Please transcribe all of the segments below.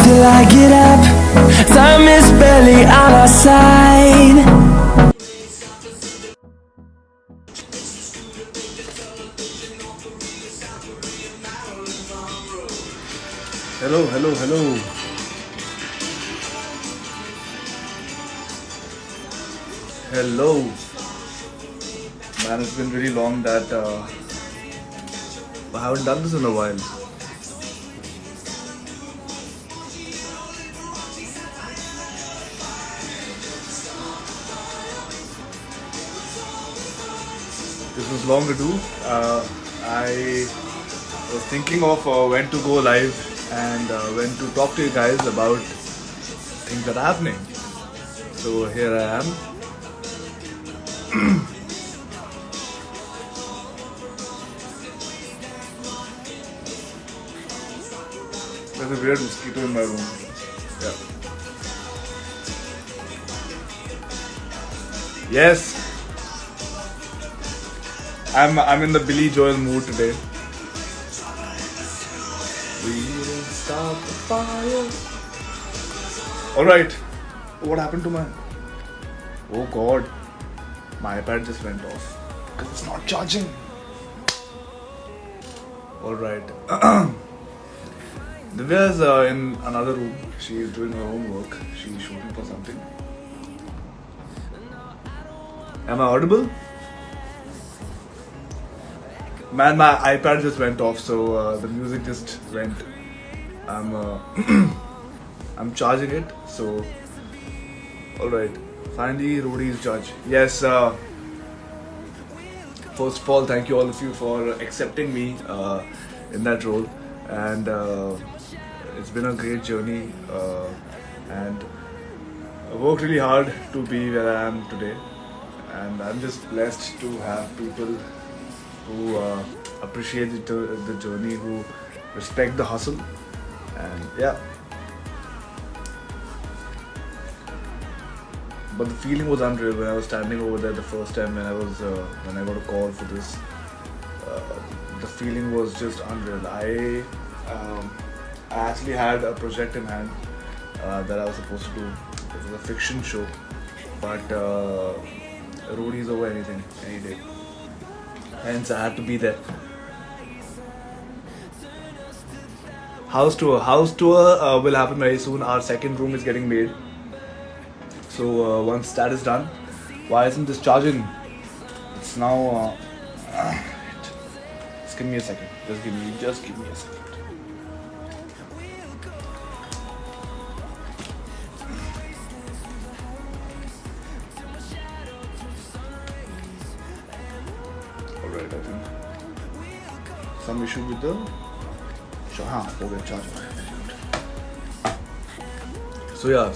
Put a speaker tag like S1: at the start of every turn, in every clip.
S1: till I get up. Time is barely on our side.
S2: Hello, hello, hello. Hello. Man, it's been really long that I haven't done this in a while. This was long ago. I was thinking of when to go live and when to talk to you guys about things that are happening. So here I am. There's a weird mosquito in my room. Yeah. Yes. I'm in the Billy Joel mood today. We will start the fire. Alright. What happened to my... Oh god. My iPad just went off. Because it's not charging. Alright. Divya's in another room. She is doing her own work. She's shooting for something. Am I audible? Man, my iPad just went off, so the music just went. I'm charging it, so alright. Finally, Rudy is judge. Yes, first of all, thank you all of you for accepting me in that role, and it's been a great journey, and I worked really hard to be where I am today, and I'm just blessed to have people who appreciate the journey, who respect the hustle, and yeah. But the feeling was unreal when I was standing over there the first time when I got a call for this. The feeling was just unreal. I actually had a project in hand that I was supposed to do. It was a fiction show, but Rudy's over anything, any day. Hence, I had to be there. House tour will happen very soon. Our second room is getting made. So once that is done, why isn't this charging? It's now. Just give me a second. Just give me a second. Alright, I think some issue with the. Charge. So yeah,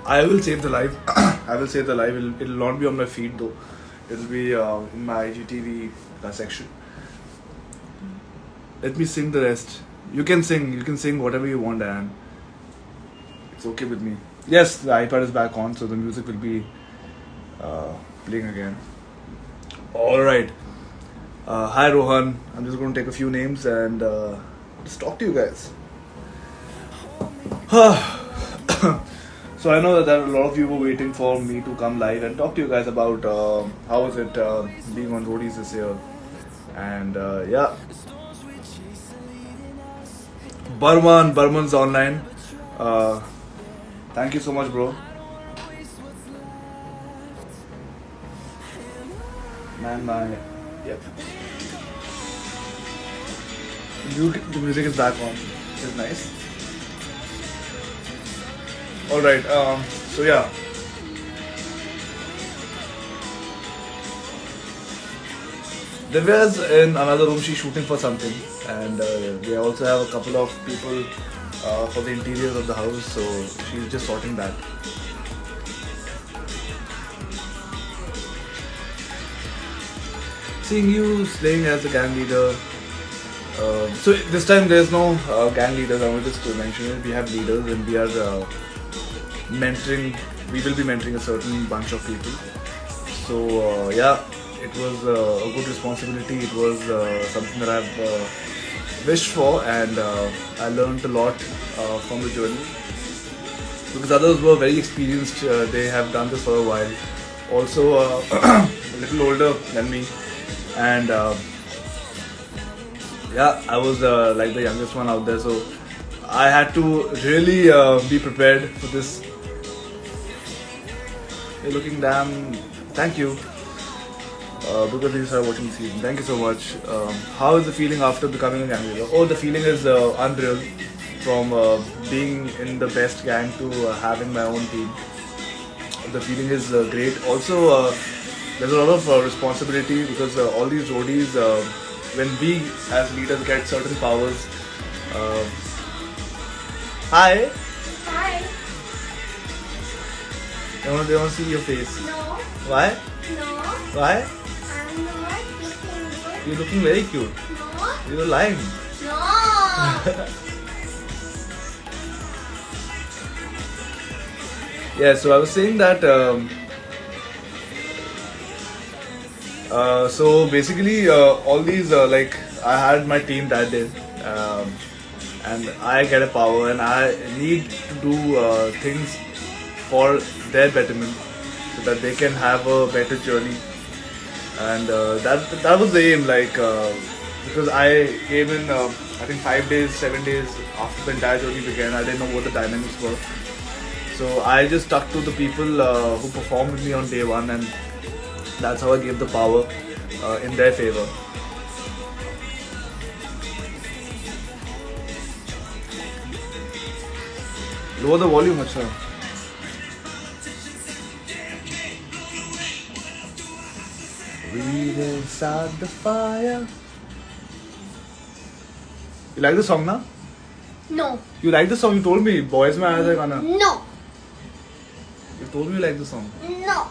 S2: I will save the live. I will save the live. It'll not be on my feed though. It'll be in my IGTV section. Let me sing the rest. You can sing whatever you want, Dan. It's okay with me. Yes, the iPad is back on, so the music will be playing again. Alright. Hi Rohan. I'm just going to take a few names and just talk to you guys. So I know that there are a lot of you were waiting for me to come live and talk to you guys about how was it being on Roadies this year. And yeah. Burman's online. Thank you so much, bro. Man, yep. The music is back on. It's nice. Alright, so yeah. Divya's in another room, she's shooting for something, and they also have a couple of people for the interiors of the house, so she's just sorting that. Seeing you slaying as a gang leader. So this time there's no gang leaders, I want just to mention it. We have leaders and we are we will be mentoring a certain bunch of people. So yeah, it was a good responsibility. It was something that I've wished for, and I learned a lot from the journey. Because others were very experienced, they have done this for a while. Also, a little older than me, and yeah, I was like the youngest one out there, so I had to really be prepared for this. You're looking damn. Thank you. Because you started watching the season. Thank you so much. How is the feeling after becoming a gang leader? Oh, the feeling is unreal. From being in the best gang to having my own team. The feeling is great. Also, there's a lot of responsibility because all these roadies, when we as leaders get certain powers. Hi.
S3: Hi.
S2: They want to see your face.
S3: No.
S2: Why?
S3: No.
S2: Why?
S3: I'm not looking good.
S2: You're looking very cute.
S3: No.
S2: You're lying.
S3: No.
S2: Yeah, so I was saying that. So basically, all these like I had my team that day, and I get a power, and I need to do things for their betterment, so that they can have a better journey, and that was the aim. Like because I came in, I think 5 days, 7 days after the entire journey began. I didn't know what the dynamics were. So I just stuck to the people who performed with me on day one, and that's how I gave the power in their favor. Lower the volume, acha. Read inside the fire. You like the song, na?
S3: No.
S2: You like the song? You told me. Boys mein aaya tha gana.
S3: No.
S2: You told me you like the song.
S3: No.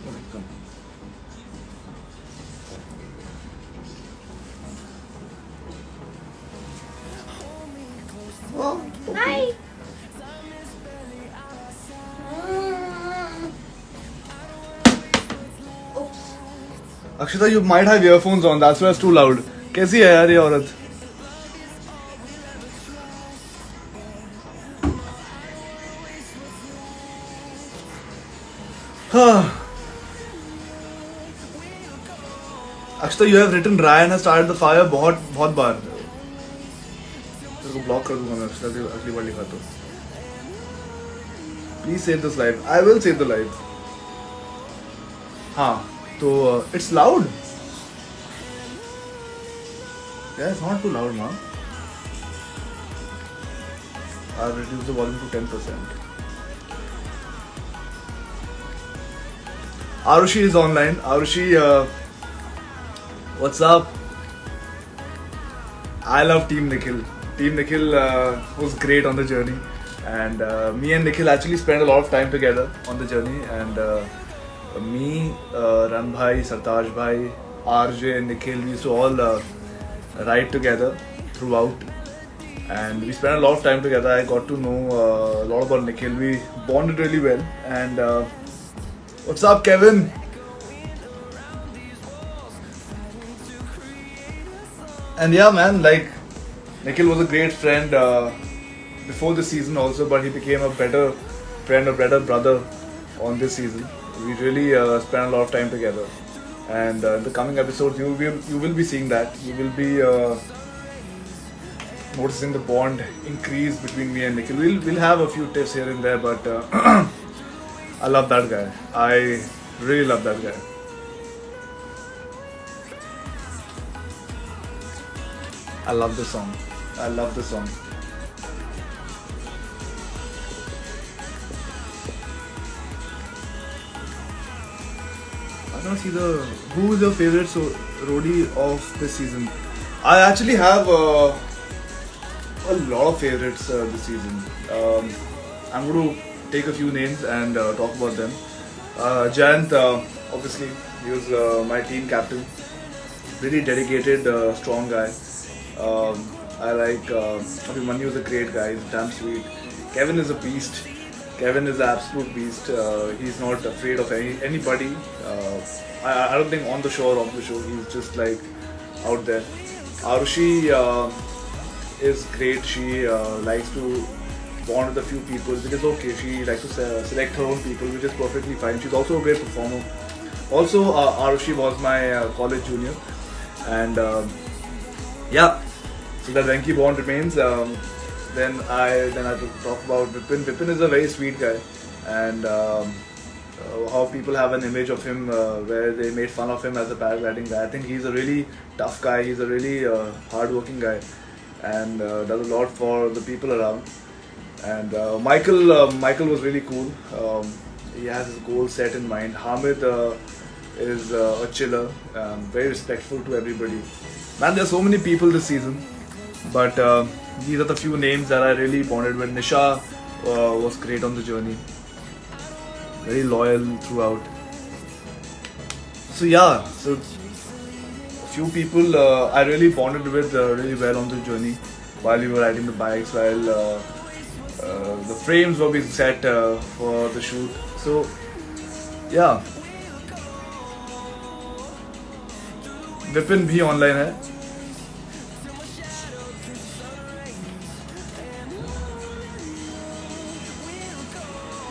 S2: Okay, come.
S3: Oh. Hi. Mm. Oops.
S2: Akshita, you might have earphones on. That's why it's too loud. कैसी है यार ये औरत? Akshita, you have written Ryan has started the fire बहुत बार. तेरे को block कर दूंगा मैं अक्षता अगली बार लिखा तो. Please save this live. I will save the live. हाँ तो it's loud. Yeah, it's not too loud, ma. I'll reduce the volume to 10%. Arushi is online. Arushi, what's up? I love Team Nikhil. Team Nikhil was great on the journey, and me and Nikhil actually spent a lot of time together on the journey. And me, Ran Bhai, Sartaj Bhai, RJ, and Nikhil, we used to all ride together throughout, and we spent a lot of time together. I got to know a lot about Nikhil. We bonded really well. And what's up, Kevin? And yeah, man, like Nikhil was a great friend before the season also, but he became a better friend, a better brother on this season. We really spent a lot of time together, and in the coming episodes you will be seeing that. You will be noticing the bond increase between me and Nikhil. We'll have a few tips here and there, but I love that guy. I really love that guy. I love the song. I love the song. I don't see who is your favorite roadie of this season. I actually have a lot of favorites this season. I'm going to take a few names and talk about them. Jayant, obviously, he was my team captain. Really dedicated, strong guy. I like Abhimanyu is a great guy. He's damn sweet. Kevin is a beast. Kevin is an absolute beast. He's not afraid of anybody. I don't think on the show or off the show. He's just like out there. Arushi, is great. She likes to bond with a few people, which is okay. She likes to select her own people, which is perfectly fine. She's also a great performer. Also, Arushi was my college junior, and yeah, so that Venki bond remains. Then I have to talk about Vipin. Vipin is a very sweet guy, and how people have an image of him where they made fun of him as a paragliding guy. I think he's a really tough guy. He's a really hard-working guy, and does a lot for the people around. And Michael was really cool. He has his goals set in mind. Hamid is a chiller, very respectful to everybody. Man, there are so many people this season, but these are the few names that I really bonded with. Nisha was great on the journey, very loyal throughout. So yeah, so a few people I really bonded with really well on the journey while we were riding the bikes, while the frames were being set for the shoot. So yeah, Vipin भी online है.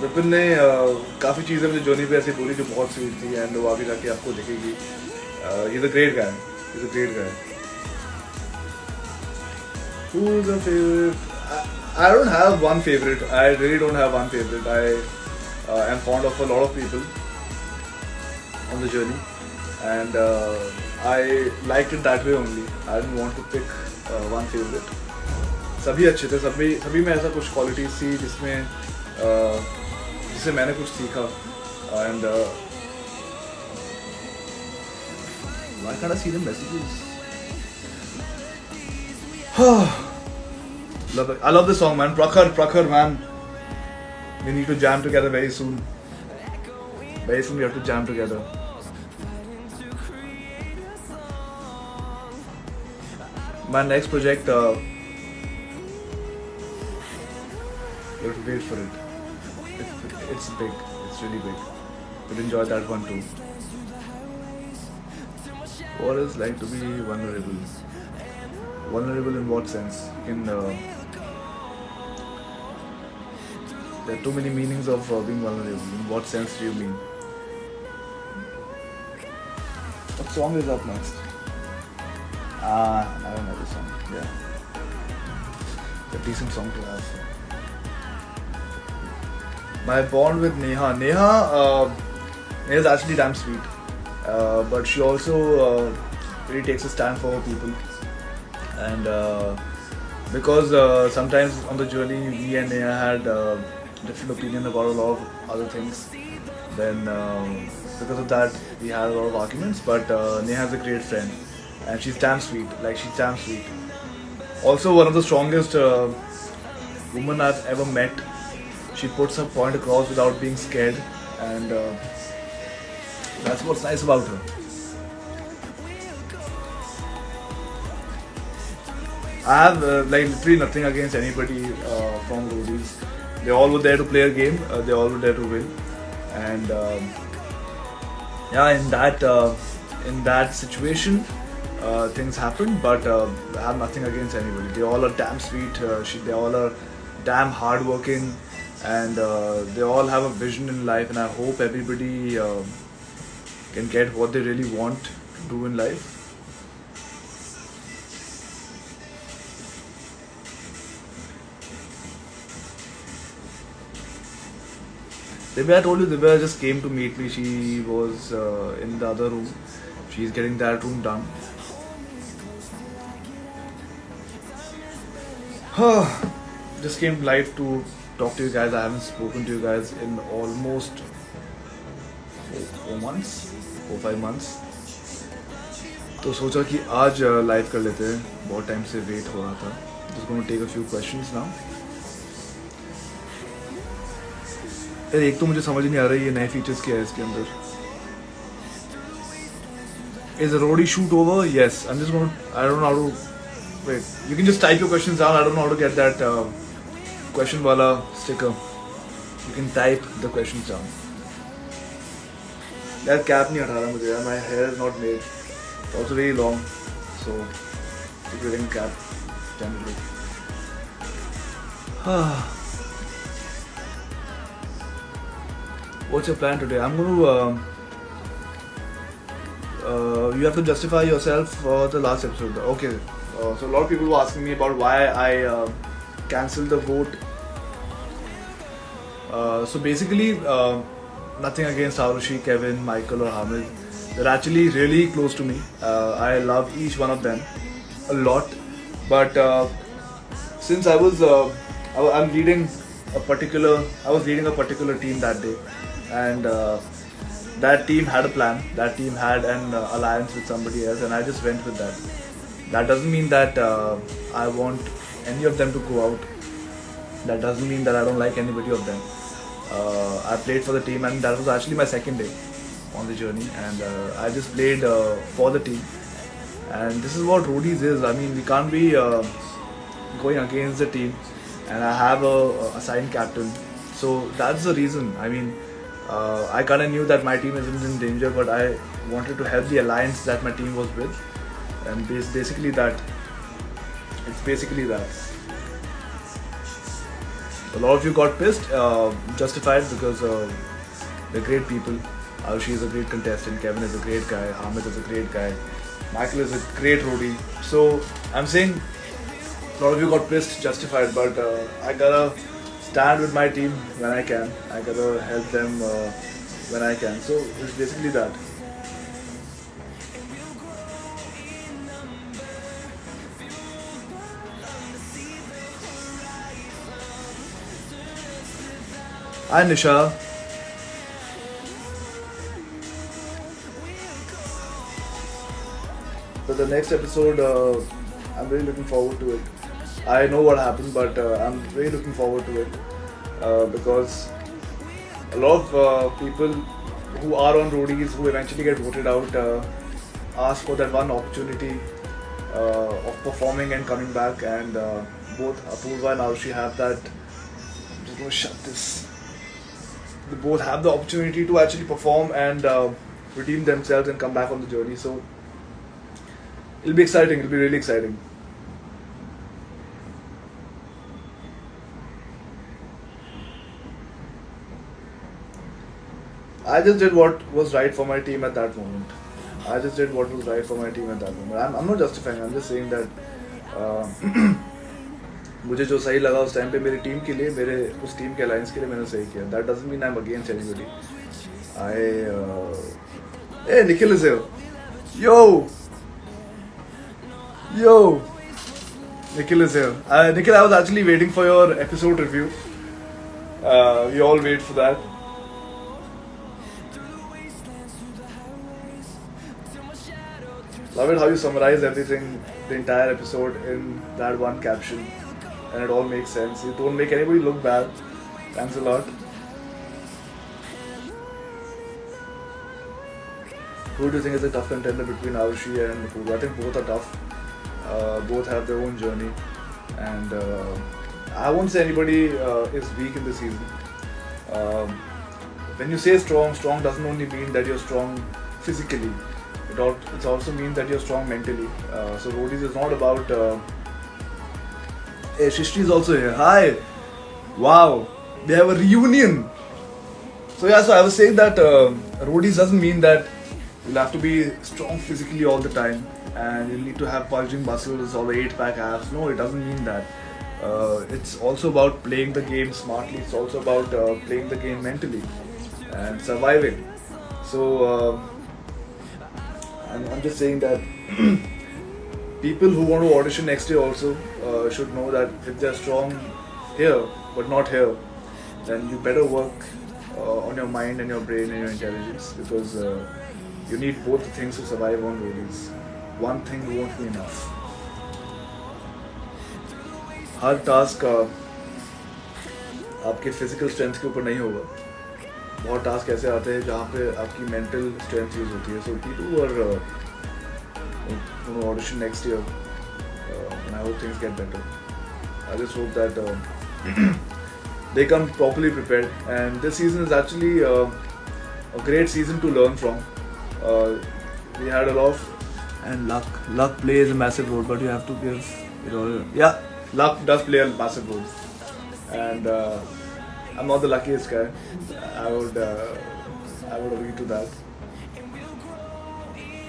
S2: विपिन ने काफ़ी चीज़ें मुझे journey पे ऐसी बोली जो बहुत स्वीट थी, एंड वो आगे जाके आपको दिखेगी. He's a great guy. He's a great guy. Who's a favorite? I don't have one favorite. I really don't have one favorite. I am fond of a lot of people on the journey, and I liked it that way only. I didn't want to pick one favorite. सभी अच्छे थे, सभी में ऐसा कुछ qualities थी जिससे मैंने कुछ सीखा. And why can't I see the messages? I love this song, man. Prakhar, man. We need to jam together very soon. Very soon we have to jam together. My next project, you have to wait for it. It's big. It's really big. You'll enjoy that one too. What is like to be vulnerable? Vulnerable in what sense? There are too many meanings of being vulnerable. In what sense do you mean? What song is up next? I don't know this song. Yeah. It's a decent song to have. My bond with Neha. Neha is actually damn sweet. But she also really takes a stand for her people. And because sometimes on the journey, me and Neha had different opinion about a lot of other things. Then because of that, we had a lot of arguments. But Neha is a great friend, and she's damn sweet. Like, she's damn sweet. Also, one of the strongest women I've ever met. She puts her point across without being scared, and that's what's nice about her. I have like literally nothing against anybody from Roadies. They all were there to play a game. They all were there to win, and yeah, in that situation, things happened. But I have nothing against anybody. They all are damn sweet. They all are damn hardworking, and they all have a vision in life. And I hope everybody can get what they really want to do in life. Divya, I told you, Divya just came to meet me. She was in the other room. She's getting that room done. Just came live to talk to you guys. I haven't spoken to you guys in almost 4-5 months. तो सोचा कि आज live कर लेते हैं. बहुत time से wait हो रहा था. Just going to take a few questions now. यार एक तो मुझे समझ नहीं आ रहा है ये नए फीचर्स क्या है इसके अंदर. Is the roadie shoot over? Yes. I don't know how to. Wait. You can just type your questions down. I don't know how to get that question wala sticker. You can type the questions down. यार cap नहीं हटा रहा मुझे यार. My hair is not made. It's also very long. So if you're wearing cap, generally. What's your plan today? I'm going to. You have to justify yourself for the last episode. Okay. So a lot of people were asking me about why I cancelled the vote. So basically, nothing against Arushi, Kevin, Michael, or Hamid. They're actually really close to me. I love each one of them a lot. But since I was leading a particular team that day, and that team had a plan. That team had an alliance with somebody else, and I just went with that. That doesn't mean that I want any of them to go out. That doesn't mean that I don't like anybody of them. I played for the team, and that was actually my second day on the journey, and I just played for the team. And this is what roadies is. I mean, we can't be going against the team, and I have a assigned captain. So that's the reason. I mean, I kind of knew that my team isn't in danger, but I wanted to help the alliance that my team was with, and basically that. It's basically that. A lot of you got pissed, justified, because they're great people. Arushi is a great contestant, Kevin is a great guy, Hamid is a great guy, Michael is a great roadie. So I'm saying a lot of you got pissed, justified, but I gotta stand with my team when I can. I gotta help them when I can. So it's basically that. Hi Nisha. So the next episode, I'm really looking forward to it. I know what happened, but I'm really looking forward to it because a lot of people who are on roadies, who eventually get voted out, ask for that one opportunity of performing and coming back, and both Apurva and Arushi have that. I'm just going to shut this. They both have the opportunity to actually perform and redeem themselves and come back on the journey. So it'll be exciting. It'll be really exciting. I just did what was right for my team at that moment. I'm not justifying. I'm just saying that मुझे जो सही लगा उस time पे मेरी team के लिए, मेरे उस टीम के अलायंस के लिए मैंने सही किया. That doesn't mean I'm against anybody. Hey, Nikhil is here. Yo, Nikhil is here. Nikhil, I was actually waiting for your episode review. We all wait for that. Love it how you summarize everything, the entire episode in that one caption, and it all makes sense. You don't make anybody look bad. Thanks a lot. Who do you think is a tough contender between Arushi and Apurva? I think both are tough. Both have their own journey, and I won't say anybody is weak in this season. When you say strong doesn't only mean that you're strong physically. It also means that you're strong mentally. So roadies is not about. Hey, Shishti is also here. Hi. Wow. They have a reunion. So I was saying that roadies doesn't mean that you'll have to be strong physically all the time and you'll need to have bulging muscles or the 8-pack abs. No, it doesn't mean that. It's also about playing the game smartly. It's also about playing the game mentally and surviving. So I'm just saying that people who want to audition next year also should know that if they're strong here but not here, then you better work on your mind and your brain and your intelligence, because you need both the things to survive on roadies. One thing won't be enough. Her task आपके physical strength के ऊपर नहीं होगा. बहुत task ऐसे आते हैं जहाँ पे आपकी मेंटल स्ट्रेंथ यूज होती है. So people who are going to audition next year, and I hope things get better. I just hope that they come properly prepared. And this season is actually a great season to learn from. We had a lot of, and luck plays a massive role, but you have to give it all. Yeah, luck does play a massive role. and I'm not the luckiest guy. I would agree to that.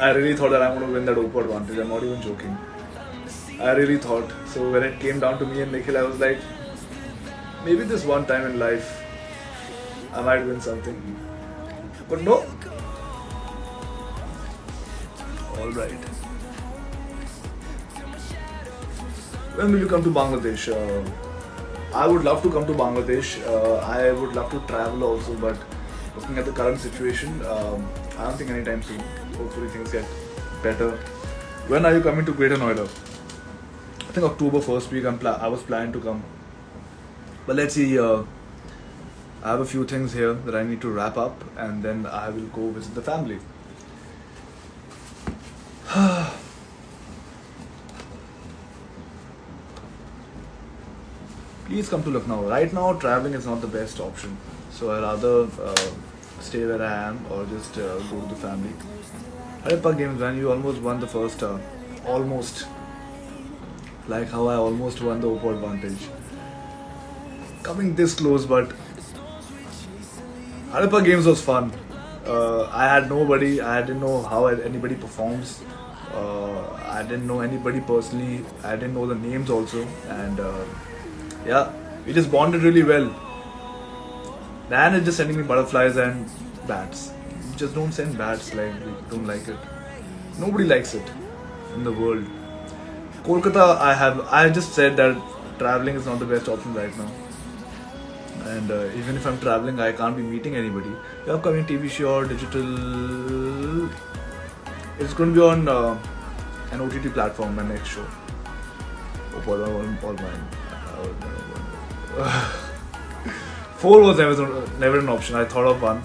S2: I really thought that I'm going to win that Oprah advantage. I'm not even joking. I really thought. So when it came down to me and Nikhil, I was like, maybe this one time in life, I might win something. But no. All right. When will you come to Bangladesh? I would love to come to Bangladesh. I would love to travel also, but looking at the current situation, I don't think anytime soon. Hopefully things get better. When are you coming to Greater Noida? I think October first week. I was planning to come, but let's see. I have a few things here that I need to wrap up, and then I will go visit the family. Please come to Lucknow. Right now, traveling is not the best option, so I'd rather stay where I am or just go to the family. Harappa Games, man, you almost won the first. Almost. Like how I almost won the Oppo advantage. Coming this close, but Harappa Games was fun. I had nobody. I didn't know how anybody performs. I didn't know anybody personally. I didn't know the names also, and yeah, we just bonded really well. Dan is just sending me butterflies and bats. Just don't send bats, like we don't like it. Nobody likes it in the world. Kolkata, I just said that traveling is not the best option right now. And even if I'm traveling, I can't be meeting anybody. The upcoming TV show or digital, it's going to be on an OTT platform, my next show. All mine. 4 was never an option. I thought of one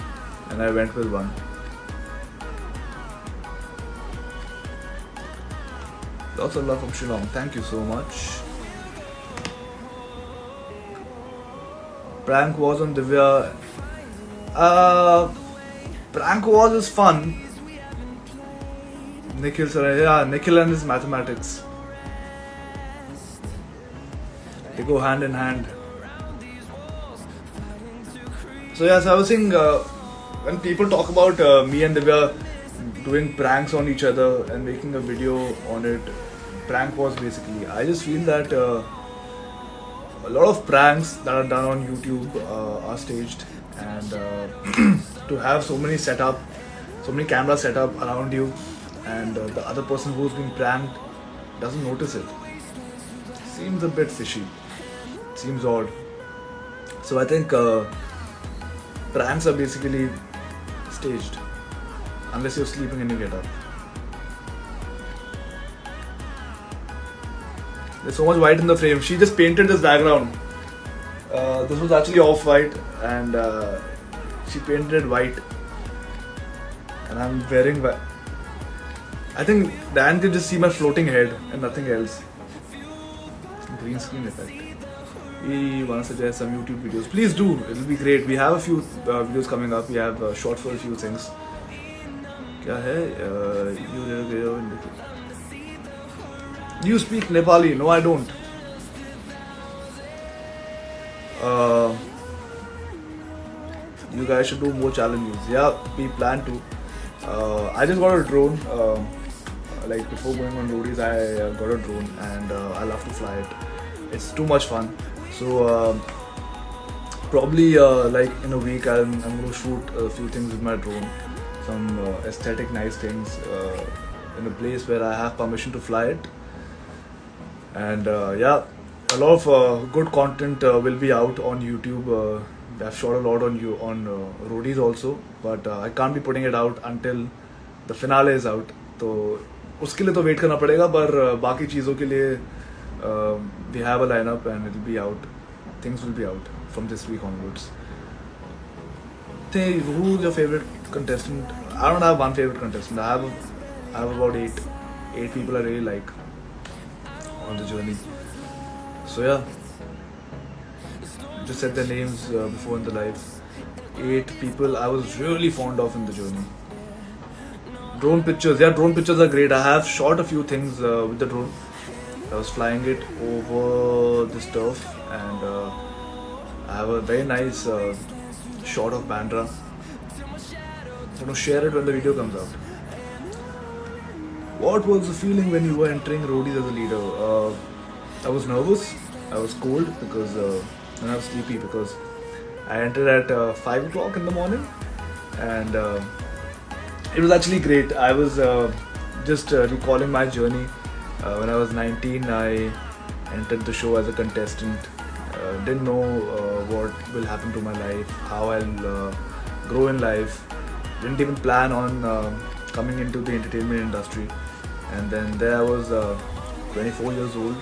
S2: and I went with one. Lots of love from Shillong. Thank you so much. Prank Wars on Divya. Prank Wars is fun. Nikhil sir, yeah, Nikhil and his mathematics. They go hand in hand. So yeah, so I was saying, when people talk about me and Divya doing pranks on each other and making a video on it, prank Wars basically, I just feel that a lot of pranks that are done on YouTube are staged, and to have so many cameras set up around you, and the other person who's being pranked doesn't notice it, seems a bit fishy, seems odd. So I think pranks are basically staged, unless you're sleeping and you get up. There's so much white in the frame. She just painted this background. This was actually off-white, and she painted it white. And I'm wearing white. I think Dan could just see my floating head and nothing else. Green screen effect. We want to suggest some YouTube videos. Please do. It'll be great. We have a few videos coming up. We have shot for a few things. Kya hai? You speak Nepali? No, I don't. You guys should do more challenges. Yeah, we plan to. I just got a drone. Like before going on roadies, I got a drone, and I love to fly it. It's too much fun. So probably like in a week, I'm going to shoot a few things with my drone. Some aesthetic, nice things in a place where I have permission to fly it. And yeah, a lot of good content will be out on YouTube. I've shot a lot on roadies also, but I can't be putting it out until the finale is out. So उसके लिए तो wait करना पड़ेगा, पर बाकी चीज़ों के लिए we have a lineup and it will be out. Things will be out from this week onwards. Who's your favorite contestant? I don't have one favorite contestant. I have about eight people I really like on the journey. So yeah, just said their names before in the live. 8 people I was really fond of in the journey. Drone pictures, yeah, drone pictures are great. I have shot a few things with the drone. I was flying it over this turf, and I have a very nice shot of Bandra. I'm going to share it when the video comes out. What was the feeling when you were entering roadies as a leader? I was nervous. I was cold because and I was sleepy because I entered at 5 o'clock in the morning, and it was actually great. I was just recalling my journey. When I was 19, I entered the show as a contestant. Didn't know what will happen to my life, how I'll grow in life. Didn't even plan on coming into the entertainment industry. And then there I was 24 years old,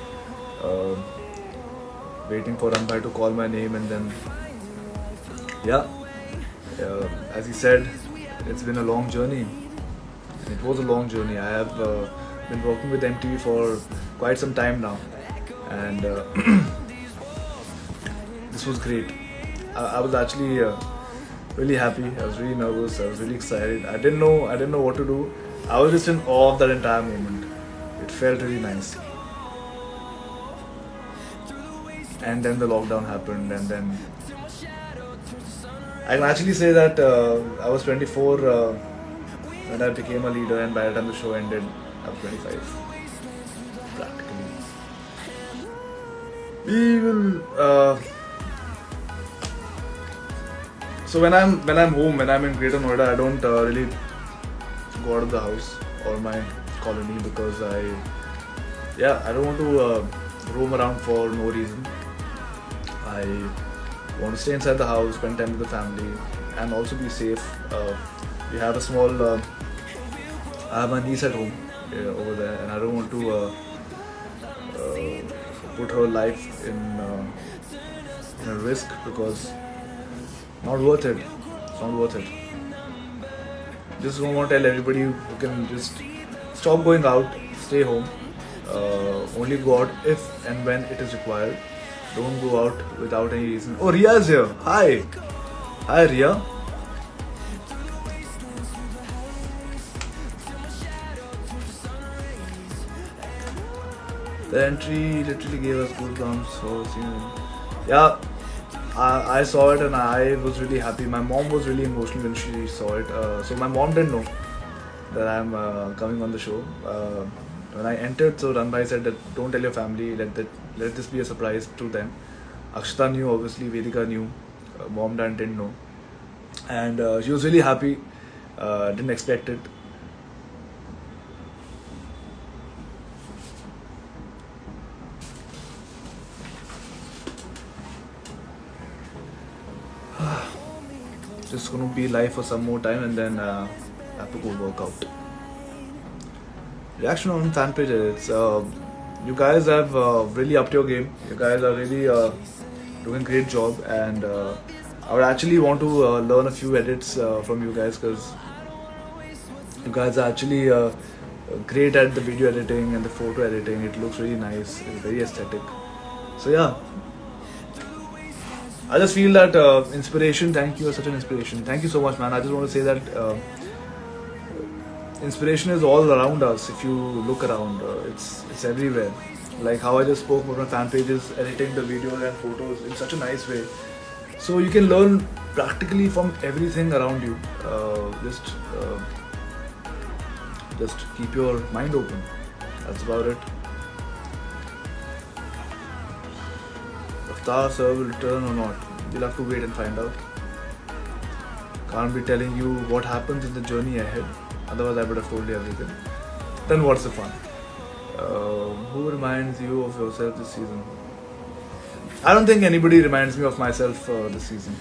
S2: waiting for Ranbhai to call my name, and then as he said, it's been a long journey. And it was a long journey. I have been working with MTV for quite some time now, and this was great. I was actually really happy. I was really nervous. I was really excited. I didn't know what to do. I was just in awe of that entire moment. It felt really nice. And then the lockdown happened, and then I can actually say that I was 24 when I became a leader, and by the time the show ended, I was 25. Practically. We will. So when I'm home, when I'm in Greater Noida, I don't really go out of the house or my colony because I don't want to roam around for no reason. I want to stay inside the house, spend time with the family, and also be safe. We have a small. I have my niece at home over there, and I don't want to put her life in a risk because not worth it. It's not worth it. Just want to tell everybody who can just stop going out, stay home. Only go out if and when it is required. Don't go out without any reason. Oh, Ria is here. Hi. Hi, Ria. The entry literally gave us goosebumps. So, I saw it and I was really happy. My mom was really emotional when she saw it. So my mom didn't know that I'm coming on the show. When I entered, so Ranbhai said that don't tell your family, let this be a surprise to them. Akshita knew, obviously, Vedika knew, mom, dad didn't know. And she was really happy, didn't expect it. Just gonna be live for some more time and then I have to go work out. Reaction on fan page edits. You guys have really upped your game. You guys are really doing a great job, and I would actually want to learn a few edits from you guys because you guys are actually great at the video editing and the photo editing. It looks really nice. It's very aesthetic. So yeah. I just feel that inspiration. Thank you, you're such an inspiration. Thank you so much, man. I just want to say that inspiration is all around us. If you look around, it's everywhere. Like how I just spoke about my fan pages, editing the videos and photos in such a nice way. So you can learn practically from everything around you. Just keep your mind open. That's about it. Avatar sir will return or not? You'll have to wait and find out. Can't be telling you what happens in the journey ahead. Otherwise, I would have told you everything. Then what's the fun? Who reminds you of yourself this season? I don't think anybody reminds me of myself this season.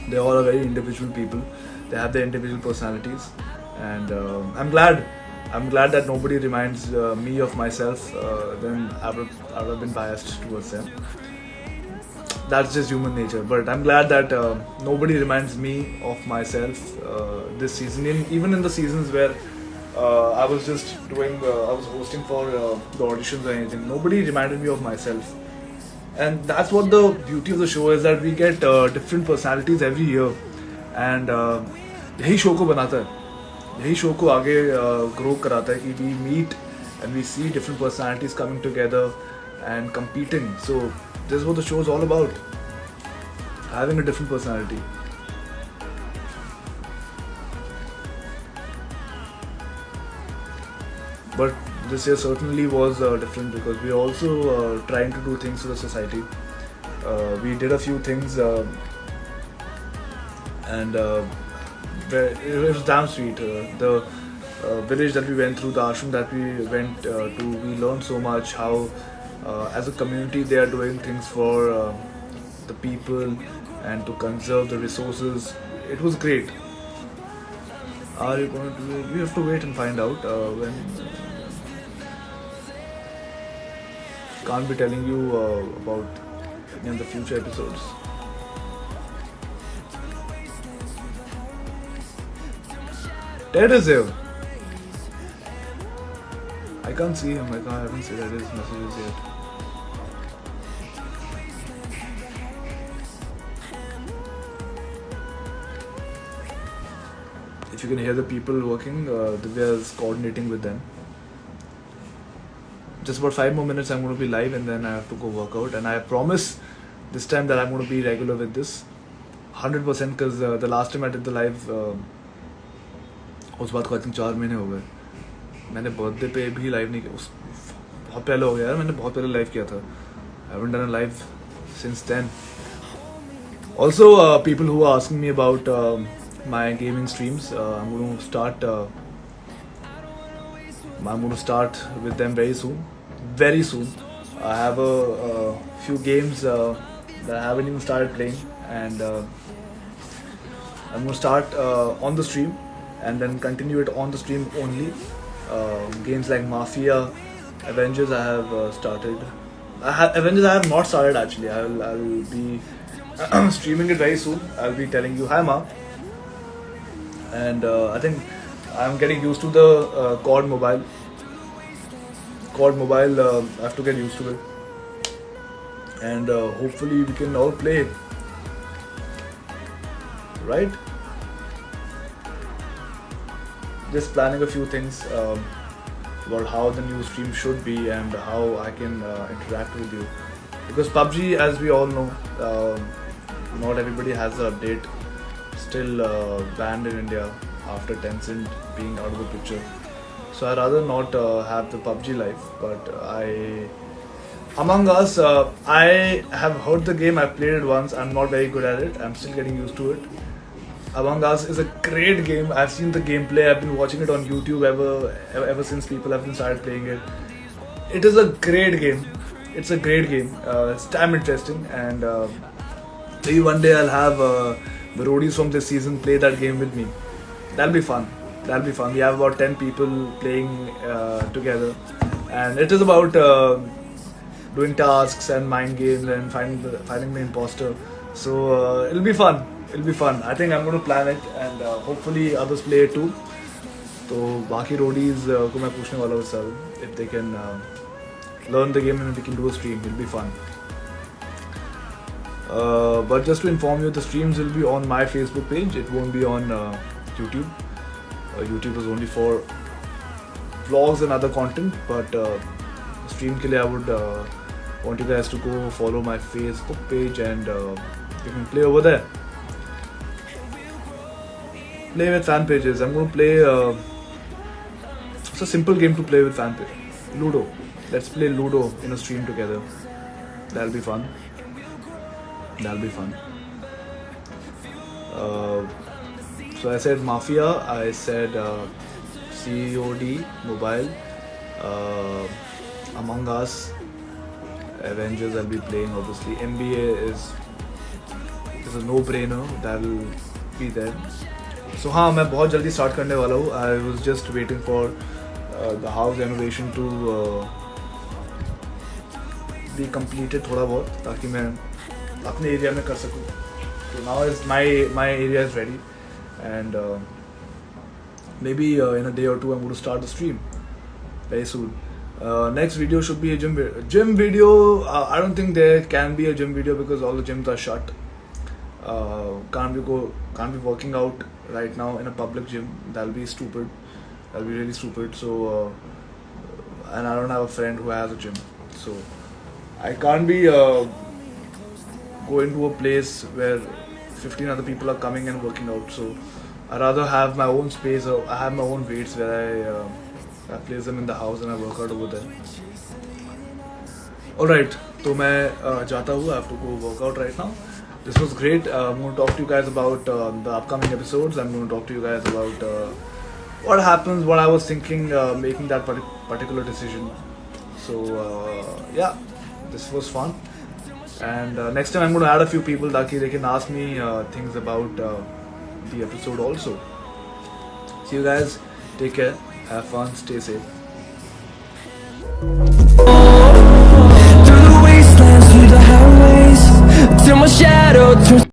S2: They all are very individual people. They have their individual personalities, and I'm glad that nobody reminds me of myself. Then I would have been biased towards them. That's just human nature. But I'm glad that nobody reminds me of myself this season. Even in the seasons where I was just I was hosting for the auditions or anything, nobody reminded me of myself. And that's what the beauty of the show is, that we get different personalities every year. And यही show को बनाता है, यही show को आगे grow कराता है कि we meet and we see different personalities coming together and competing. So this is what the show is all about. having a different personality. But this year certainly was different because we are also trying to do things for the society. We did a few things and it was damn sweet. The village that we went through, the ashram that we went to, we learned so much how as a community they are doing things for the people and to conserve the resources. It was great. Are you going to do it? We have to wait and find out when. Can't be telling you about in the future episodes. Ted is here. I can't see him. I haven't seen his messages yet. If you can hear the people working, Divya is coordinating with them. Just about 5 more minutes I'm going to be live and then I have to go work out, and I promise this time that I'm going to be regular with this 100% because the last time I did the live उस बात को I think 4 महीने हो गए. मैंने birthday पे भी live नहीं किया, बहुत पहले हो गया यार, मैंने बहुत पहले लाइव किया था. I haven't done a live since then. Also people who are asking me about my gaming streams, I'm going to start with them very soon. Very soon. I have a few games that I haven't even started playing, and I'm going to start on the stream and then continue it on the stream only. Games like Mafia, Avengers I have started. Avengers I have not started actually. I'll be streaming it very soon. I'll be telling you hi Ma. And I think I'm getting used to the COD Mobile. COD Mobile, I have to get used to it. And hopefully we can all play. Right? Just planning a few things about how the new stream should be and how I can interact with you. Because PUBG, as we all know, not everybody has the update. Still banned in India after Tencent being out of the picture. So I'd rather not have the PUBG life, but Among Us, I have heard the game, I've played it once, I'm not very good at it, I'm still getting used to it. Among Us is a great game, I've seen the gameplay, I've been watching it on YouTube ever since people have been started playing it. It is a great game, it's a great game, it's damn interesting, and maybe one day I'll have the roadies from this season play that game with me. That'll be fun. We have about 10 people playing together, and it is about doing tasks and mind games and finding the imposter. So it'll be fun. I think I'm going to plan it, and hopefully others play it too. So बाकी roadies को मैं पूछने वाला हूँ sir if they can learn the game and we can do a stream. It'll be fun. But just to inform you, the streams will be on my Facebook page. It won't be on YouTube. YouTube is only for vlogs and other content. But stream के लिए I would want you guys to go follow my Facebook page and you can play over there. Play with fan pages. I'm going to play. It's a simple game to play with fan page. Ludo. Let's play Ludo in a stream together. That'll be fun. So I said Mafia, I said COD Mobile, Among Us, Avengers I'll be playing obviously. NBA is a no-brainer, that'll be there. So हाँ मैं बहुत जल्दी start करने वाला हूँ. I was just waiting for the house renovation to be completed थोड़ा बहुत ताकि मैं अपने एरिया में कर सकूँ. So now is my area is ready, and maybe in a day or two I'm going to start the stream very soon. Next video should be a gym video. I don't think there can be a gym video because all the gyms are shut. Can't be working out right now in a public gym. That'll be stupid. That'll be really stupid. So and I don't have a friend who has a gym, so I can't be go into a place where 15 other people are coming and working out. So I rather have my own space. Or I have my own weights where I place them in the house and I work out over there. Alright, तो मैं जाता हूँ. I have to go work out right now. This was great. I'm going to talk to you guys about the upcoming episodes. I'm going to talk to you guys about what happens, what I was thinking, making that particular decision. So yeah, this was fun. And next time I'm going to add a few people that they can ask me things about the episode also. See you guys. Take care. Have fun. Stay safe.
S1: Through the wastelands, through the highways, till my shadow turns